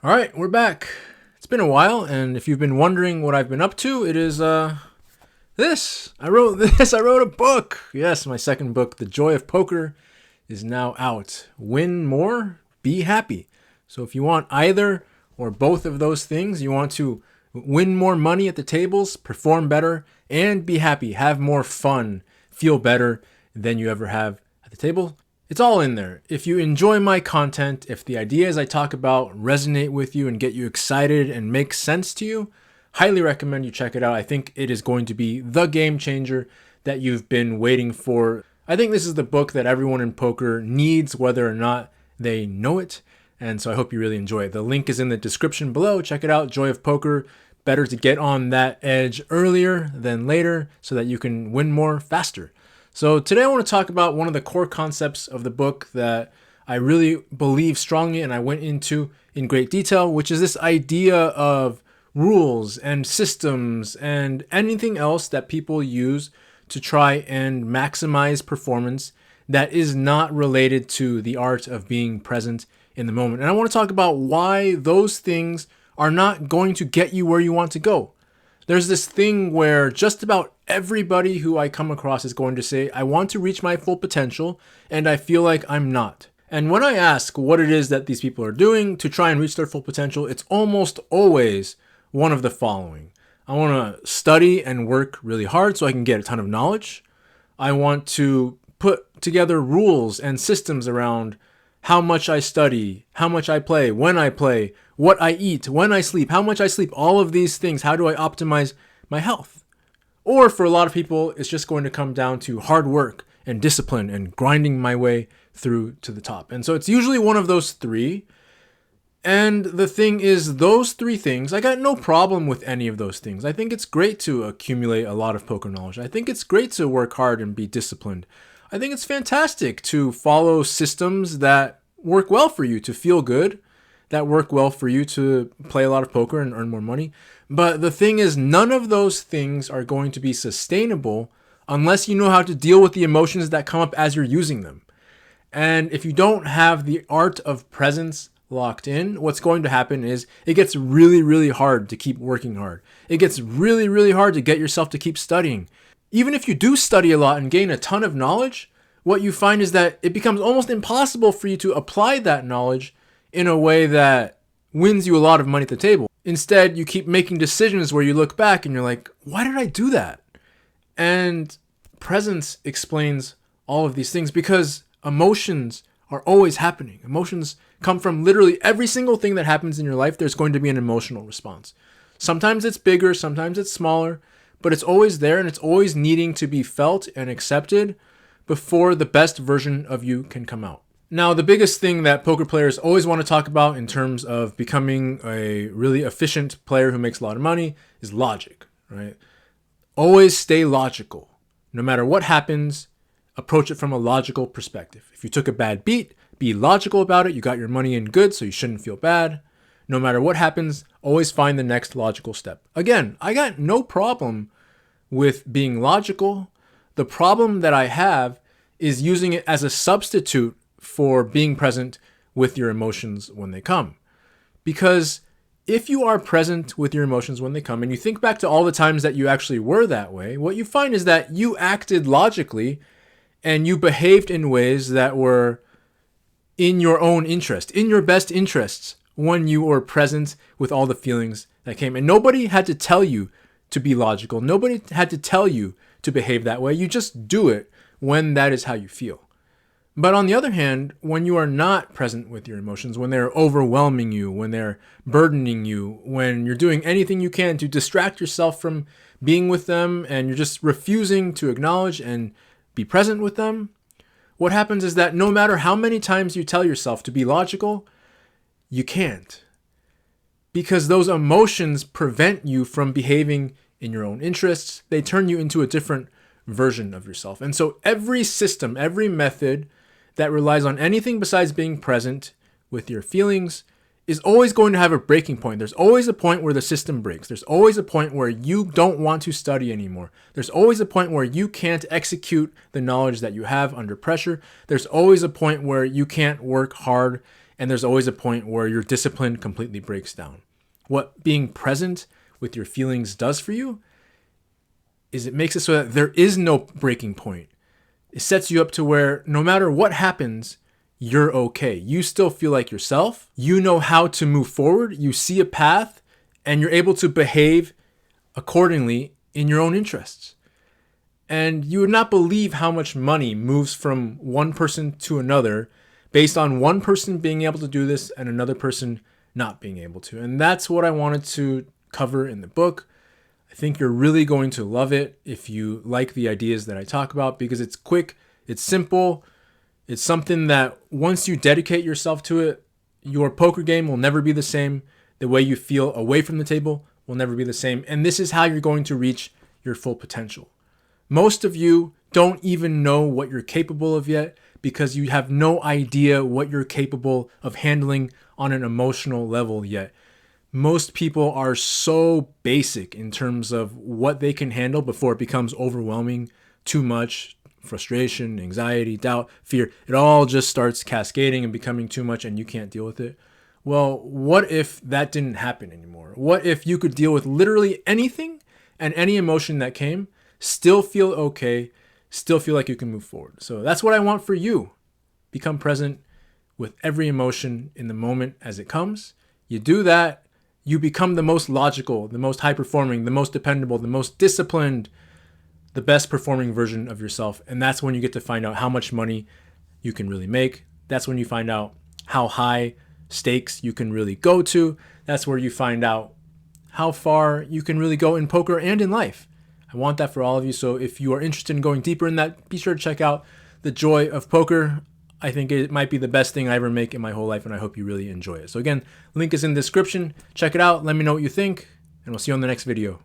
All right, we're back. It's been a while, and if you've been wondering what I've been up to, it is this. I wrote this. I wrote a book. Yes, my second book, The Joy of Poker, is now out. Win more, be happy. So if you want either or both of those things, you want to win more money at the tables, perform better, and be happy, have more fun, feel better than you ever have at the table, it's all in there. If you enjoy my content, if the ideas I talk about resonate with you and get you excited and make sense to you, highly recommend you check it out. I think it is going to be the game changer that you've been waiting for. I think this is the book that everyone in poker needs, whether or not they know it. And so I hope you really enjoy it. The link is in the description below. Check it out, Joy of Poker. Better to get on that edge earlier than later so that you can win more faster. So today I want to talk about one of the core concepts of the book that I really believe strongly and I went into in great detail, which is this idea of rules and systems and anything else that people use to try and maximize performance that is not related to the art of being present in the moment. And I want to talk about why those things are not going to get you where you want to go. There's this thing where just about everybody who I come across is going to say, I want to reach my full potential, and I feel like I'm not. And when I ask what it is that these people are doing to try and reach their full potential, it's almost always one of the following. I want to study and work really hard so I can get a ton of knowledge. I want to put together rules and systems around how much I study, how much I play, what I eat, when I sleep, how much I sleep, all of these things. How do I optimize my health? Or for a lot of people, it's just going to come down to hard work and discipline and grinding my way through to the top. And so it's usually one of those three. And the thing is, those three things, I got no problem with any of those things. I think it's great to accumulate a lot of poker knowledge. I think it's great to work hard and be disciplined. I think it's fantastic to follow systems that work well for you to feel good, that work well for you to play a lot of poker and earn more money. But the thing is, none of those things are going to be sustainable unless you know how to deal with the emotions that come up as you're using them. And if you don't have the art of presence locked in, what's going to happen is it gets really, really hard to keep working hard. It gets really, really hard to get yourself to keep studying. Even if you do study a lot and gain a ton of knowledge, what you find is that it becomes almost impossible for you to apply that knowledge in a way that wins you a lot of money at the table. Instead, you keep making decisions where you look back and you're like, why did I do that? And presence explains all of these things because emotions are always happening. Emotions come from literally every single thing that happens in your life. There's going to be an emotional response. Sometimes it's bigger, sometimes it's smaller, but it's always there and it's always needing to be felt and accepted before the best version of you can come out. Now, the biggest thing that poker players always want to talk about in terms of becoming a really efficient player who makes a lot of money is logic, right? Always stay logical. No matter what happens, approach it from a logical perspective. If you took a bad beat, be logical about it. You got your money in good, so you shouldn't feel bad. No matter what happens, always find the next logical step. Again, I got no problem with being logical. The problem that I have is using it as a substitute for being present with your emotions when they come. Because if you are present with your emotions when they come and you think back to all the times that you actually were that way, what you find is that you acted logically and you behaved in ways that were in your own interest, in your best interests when you were present with all the feelings that came. And nobody had to tell you to be logical. Nobody had to tell you to behave that way. You just do it when that is how you feel. But on the other hand, when you are not present with your emotions, when they're overwhelming you, when they're burdening you, when you're doing anything you can to distract yourself from being with them and you're just refusing to acknowledge and be present with them, what happens is that no matter how many times you tell yourself to be logical, you can't. Because those emotions prevent you from behaving in your own interests. They turn you into a different version of yourself. And so every system, every method that relies on anything besides being present with your feelings is always going to have a breaking point. There's always a point where the system breaks. There's always a point where you don't want to study anymore. There's always a point where you can't execute the knowledge that you have under pressure. There's always a point where you can't work hard and there's always a point where your discipline completely breaks down. What being present with your feelings does for you is it makes it so that there is no breaking point. It sets you up to where no matter what happens, you're okay. You still feel like yourself. You know how to move forward. You see a path, and you're able to behave accordingly in your own interests. And you would not believe how much money moves from one person to another based on one person being able to do this and another person not being able to. And that's what I wanted to cover in the book. I think you're really going to love it if you like the ideas that I talk about, because it's quick, it's simple, it's something that once you dedicate yourself to it, your poker game will never be the same. The way you feel away from the table will never be the same. And this is how you're going to reach your full potential. Most of you don't even know what you're capable of yet because you have no idea what you're capable of handling on an emotional level yet. Most people are so basic in terms of what they can handle before it becomes overwhelming, too much, frustration, anxiety, doubt, fear. It all just starts cascading and becoming too much and you can't deal with it. Well, what if that didn't happen anymore? What if you could deal with literally anything and any emotion that came, still feel okay, still feel like you can move forward? So that's what I want for you. Become present with every emotion in the moment as it comes. You do that, you become the most logical, the most high-performing, the most dependable, the most disciplined, the best performing version of yourself. And that's when you get to find out how much money you can really make. That's when you find out how high stakes you can really go to. That's where you find out how far you can really go in poker and in life. I want that for all of you. So if you are interested in going deeper in that, be sure to check out The Joy of Poker. I think it might be the best thing I ever make in my whole life, and I hope you really enjoy it. So again, link is in the description. Check it out. Let me know what you think, and we'll see you on the next video.